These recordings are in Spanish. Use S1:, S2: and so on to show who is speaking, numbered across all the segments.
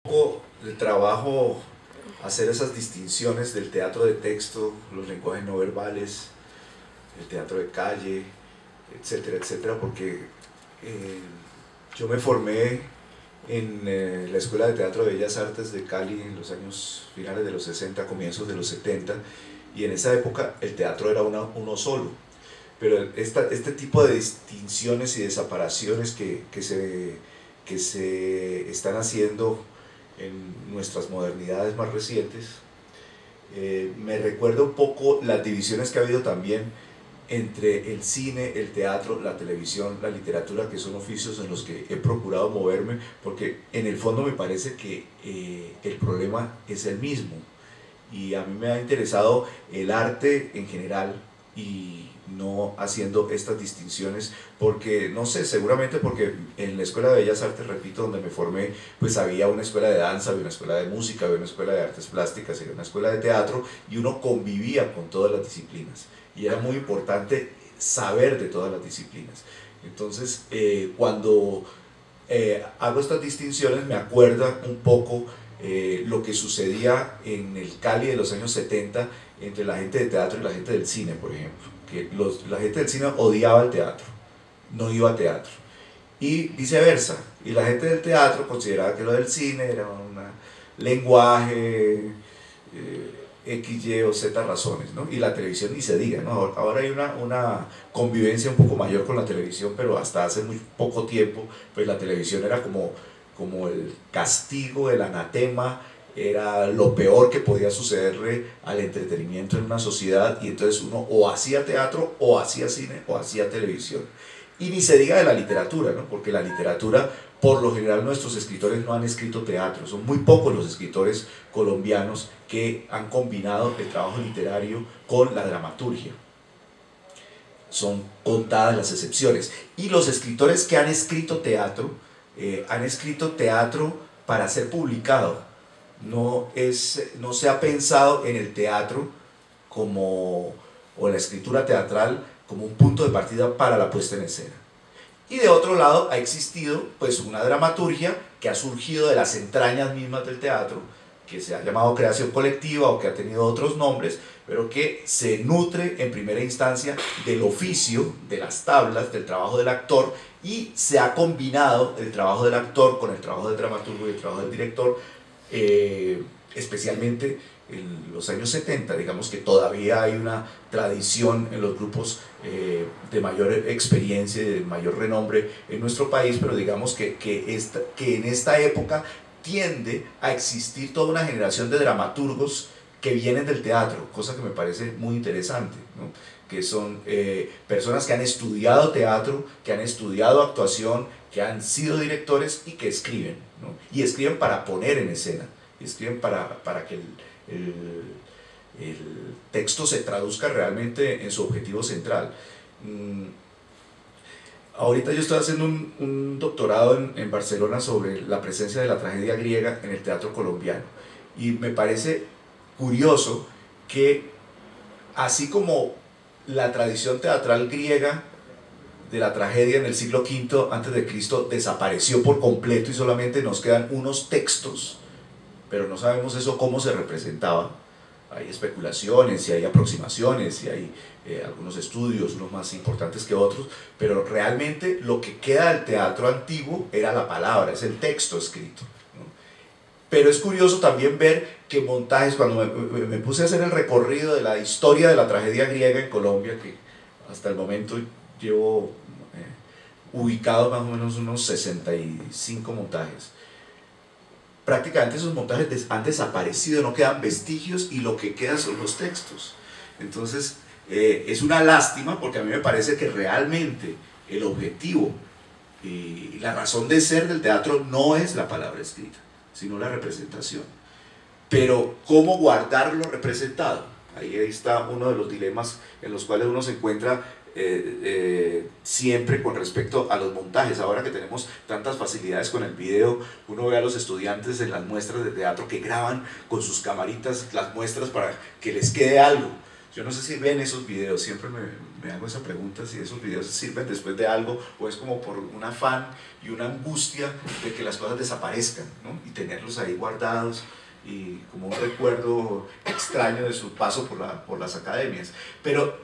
S1: poco el trabajo hacer esas distinciones del teatro de texto, los lenguajes no verbales, el teatro de calle, etcétera, etcétera, porque yo me formé en la Escuela de Teatro de Bellas Artes de Cali en los años finales de los 60, comienzos de los 70, y en esa época el teatro era uno solo. Pero este tipo de distinciones y de separaciones que se están haciendo en nuestras modernidades más recientes, me recuerda un poco las divisiones que ha habido también entre el cine, el teatro, la televisión, la literatura, que son oficios en los que he procurado moverme, porque en el fondo me parece que el problema es el mismo, y a mí me ha interesado el arte en general, y no haciendo estas distinciones, porque, no sé, seguramente porque en la Escuela de Bellas Artes, repito, donde me formé, pues había una escuela de danza, había una escuela de música, había una escuela de artes plásticas, había una escuela de teatro, y uno convivía con todas las disciplinas, y era muy importante saber de todas las disciplinas. Entonces, cuando hago estas distinciones, me acuerda un poco lo que sucedía en el Cali de los años 70 entre la gente de teatro y la gente del cine, por ejemplo, que la gente del cine odiaba el teatro, no iba a teatro, y viceversa, y la gente del teatro consideraba que lo del cine era un lenguaje X, Y o Z razones, ¿no? Y la televisión ni se diga, ¿no? Ahora hay una convivencia un poco mayor con la televisión, pero hasta hace muy poco tiempo, pues la televisión era como el castigo, el anatema, era lo peor que podía sucederle al entretenimiento en una sociedad, y entonces uno o hacía teatro, o hacía cine, o hacía televisión. Y ni se diga de la literatura, ¿no? Porque la literatura, por lo general, nuestros escritores no han escrito teatro, son muy pocos los escritores colombianos que han combinado el trabajo literario con la dramaturgia. Son contadas las excepciones. Y los escritores que han escrito teatro para ser publicado. No se ha pensado en el teatro o la escritura teatral como un punto de partida para la puesta en escena. Y de otro lado ha existido pues una dramaturgia que ha surgido de las entrañas mismas del teatro, que se ha llamado creación colectiva o que ha tenido otros nombres, pero que se nutre en primera instancia del oficio, de las tablas, del trabajo del actor, y se ha combinado el trabajo del actor con el trabajo del dramaturgo y el trabajo del director, especialmente en los años 70, digamos que todavía hay una tradición en los grupos de mayor experiencia y de mayor renombre en nuestro país, pero digamos que en esta época tiende a existir toda una generación de dramaturgos que vienen del teatro, cosa que me parece muy interesante, ¿no? Que son personas que han estudiado teatro, que han estudiado actuación, que han sido directores y que escriben, ¿no? Y escriben para poner en escena, escriben para que el texto se traduzca realmente en su objetivo central. Ahorita yo estoy haciendo un doctorado en Barcelona sobre la presencia de la tragedia griega en el teatro colombiano, y me parece curioso que, así como la tradición teatral griega de la tragedia en el siglo V a.C. desapareció por completo y solamente nos quedan unos textos, pero no sabemos eso cómo se representaba. Hay especulaciones y hay aproximaciones y hay algunos estudios, unos más importantes que otros, pero realmente lo que queda del teatro antiguo era la palabra, es el texto escrito, ¿no? Pero es curioso también ver que montajes, cuando me puse a hacer el recorrido de la historia de la tragedia griega en Colombia, que hasta el momento llevo ubicado más o menos unos 65 montajes, prácticamente esos montajes han desaparecido, no quedan vestigios, y lo que queda son los textos. Entonces es una lástima, porque a mí me parece que realmente el objetivo y la razón de ser del teatro no es la palabra escrita, sino la representación. Pero ¿cómo guardar lo representado? Ahí está uno de los dilemas en los cuales uno se encuentra siempre con respecto a los montajes. Ahora que tenemos tantas facilidades con el video, uno ve a los estudiantes en las muestras de teatro que graban con sus camaritas las muestras para que les quede algo. Yo no sé si ven esos videos, siempre me hago esa pregunta, si esos videos sirven después de algo o es como por un afán y una angustia de que las cosas desaparezcan, ¿no? Y tenerlos ahí guardados y como un recuerdo extraño de su paso por las academias. Pero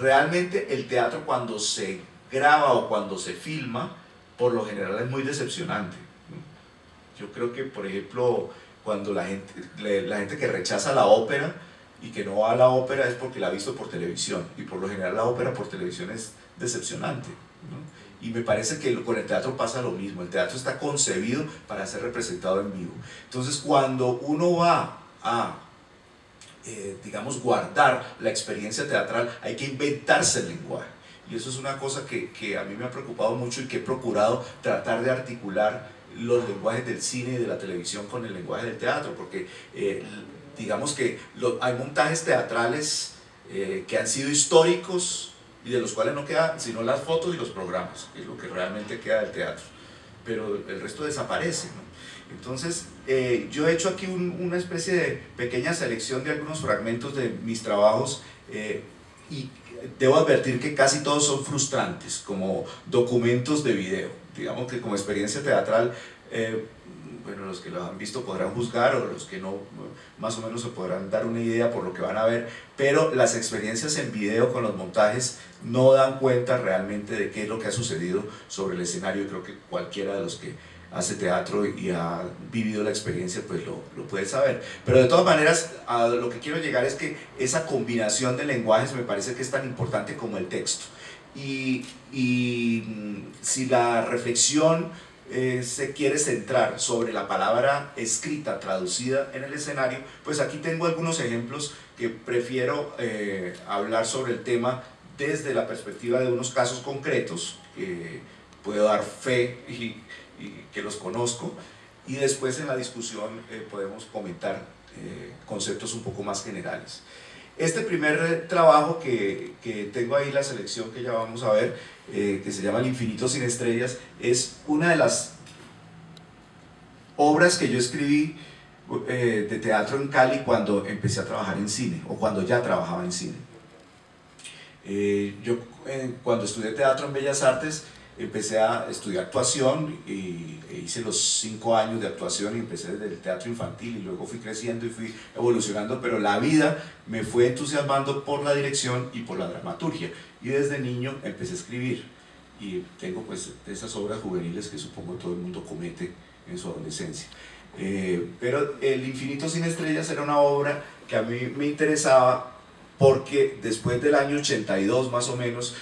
S1: realmente el teatro, cuando se graba o cuando se filma, por lo general es muy decepcionante, ¿no? Yo creo que, por ejemplo, cuando la gente que rechaza la ópera y que no va a la ópera es porque la ha visto por televisión, y por lo general la ópera por televisión es decepcionante, ¿no? Y me parece que con el teatro pasa lo mismo. El teatro está concebido para ser representado en vivo. Entonces, cuando uno va a digamos, guardar la experiencia teatral, hay que inventarse el lenguaje. Y eso es una cosa que a mí me ha preocupado mucho y que he procurado tratar de articular los lenguajes del cine y de la televisión con el lenguaje del teatro, porque digamos que hay montajes teatrales que han sido históricos y de los cuales no quedan sino las fotos y los programas, que es lo que realmente queda del teatro, pero el resto desaparece, ¿no? Entonces, yo he hecho aquí una especie de pequeña selección de algunos fragmentos de mis trabajos y debo advertir que casi todos son frustrantes, como documentos de video. Digamos que como experiencia teatral, bueno, los que lo han visto podrán juzgar, o los que no, más o menos se podrán dar una idea por lo que van a ver, pero las experiencias en video con los montajes no dan cuenta realmente de qué es lo que ha sucedido sobre el escenario. Creo que cualquiera de los que hace teatro y ha vivido la experiencia pues lo puede saber, pero de todas maneras a lo que quiero llegar es que esa combinación de lenguajes me parece que es tan importante como el texto, y si la reflexión se quiere centrar sobre la palabra escrita traducida en el escenario, pues aquí tengo algunos ejemplos que prefiero hablar sobre el tema desde la perspectiva de unos casos concretos que puedo dar fe y que los conozco, y después en la discusión podemos comentar conceptos un poco más generales. Este primer trabajo que tengo ahí, la selección que ya vamos a ver, que se llama El infinito sin estrellas, es una de las obras que yo escribí de teatro en Cali cuando empecé a trabajar en cine, o cuando ya trabajaba en cine. Yo cuando estudié teatro en Bellas Artes empecé a estudiar actuación e hice los 5 años de actuación, y empecé desde el teatro infantil y luego fui creciendo y fui evolucionando, pero la vida me fue entusiasmando por la dirección y por la dramaturgia, y desde niño empecé a escribir y tengo pues esas obras juveniles que supongo todo el mundo comete en su adolescencia. Pero El infinito sin estrellas era una obra que a mí me interesaba porque después del año 82 más o menos,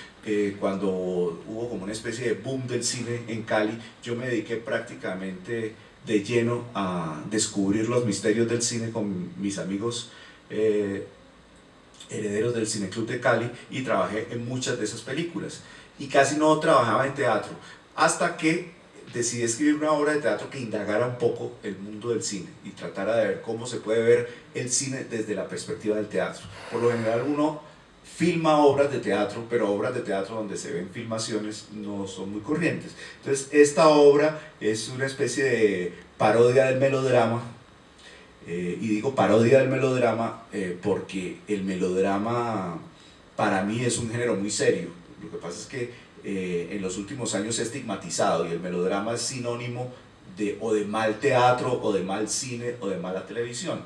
S1: cuando hubo como una especie de boom del cine en Cali, yo me dediqué prácticamente de lleno a descubrir los misterios del cine con mis amigos herederos del Cine Club de Cali, y trabajé en muchas de esas películas y casi no trabajaba en teatro, hasta que decidí escribir una obra de teatro que indagara un poco el mundo del cine y tratara de ver cómo se puede ver el cine desde la perspectiva del teatro. Por lo general uno filma obras de teatro, pero obras de teatro donde se ven filmaciones no son muy corrientes. Entonces esta obra es una especie de parodia del melodrama, y digo parodia del melodrama porque el melodrama para mí es un género muy serio. Lo que pasa es que en los últimos años se ha estigmatizado, y el melodrama es sinónimo o de mal teatro, o de mal cine, o de mala televisión.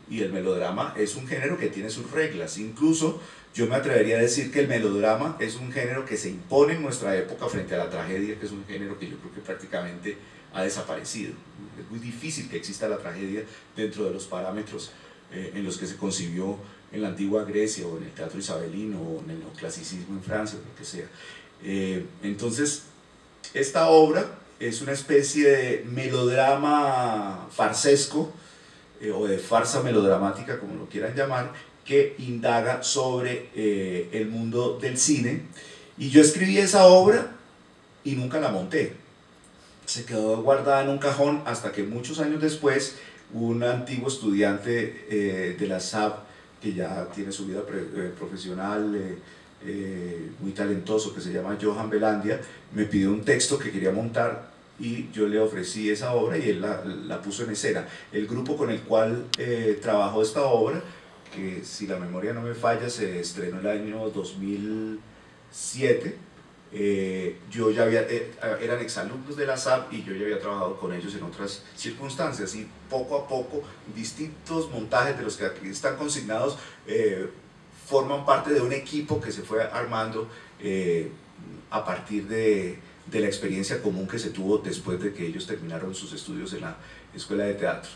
S1: Y el melodrama es un género que tiene sus reglas. Incluso yo me atrevería a decir que el melodrama es un género que se impone en nuestra época frente a la tragedia, que es un género que yo creo que prácticamente ha desaparecido. Es muy difícil que exista la tragedia dentro de los parámetros en los que se concibió en la antigua Grecia, o en el teatro isabelino, o en el neoclasicismo en Francia, o lo que sea. Entonces, esta obra es una especie de melodrama farsesco, o de farsa melodramática, como lo quieran llamar, que indaga sobre el mundo del cine. Y yo escribí esa obra y nunca la monté. Se quedó guardada en un cajón hasta que muchos años después un antiguo estudiante de la SAP, que ya tiene su vida profesional, muy talentoso, que se llama Johan Belandia, me pidió un texto que quería montar, y yo le ofrecí esa obra y él la puso en escena. El grupo con el cual trabajó esta obra, que si la memoria no me falla se estrenó el año 2007. Yo ya había, eran exalumnos de la SAP y yo ya había trabajado con ellos en otras circunstancias, y poco a poco distintos montajes de los que aquí están consignados forman parte de un equipo que se fue armando a partir de la experiencia común que se tuvo después de que ellos terminaron sus estudios en la escuela de teatro.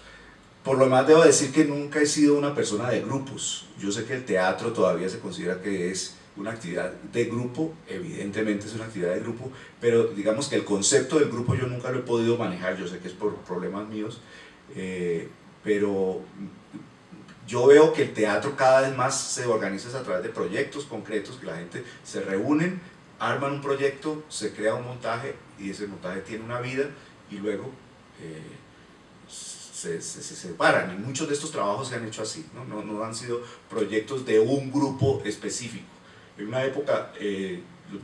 S1: Por lo demás, debo decir que nunca he sido una persona de grupos. Yo sé que el teatro todavía se considera que es una actividad de grupo, evidentemente es una actividad de grupo, pero digamos que el concepto del grupo yo nunca lo he podido manejar. Yo sé que es por problemas míos, pero yo veo que el teatro cada vez más se organiza a través de proyectos concretos, que la gente se reúnen, arman un proyecto, se crea un montaje y ese montaje tiene una vida y luego se separan, y muchos de estos trabajos se han hecho así, no han sido proyectos de un grupo específico. En una época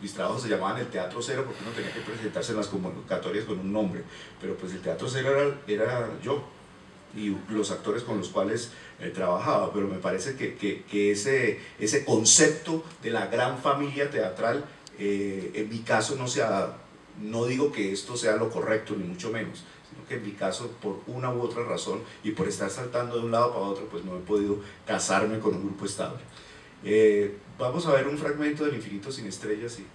S1: mis trabajos se llamaban el Teatro Cero porque uno tenía que presentarse en las convocatorias con un nombre, pero pues el Teatro Cero era yo y los actores con los cuales trabajaba, pero me parece que ese concepto de la gran familia teatral, en mi caso no digo que esto sea lo correcto ni mucho menos, sino que en mi caso por una u otra razón y por estar saltando de un lado para otro pues no he podido casarme con un grupo estable. Vamos a ver un fragmento del Infinito sin estrellas y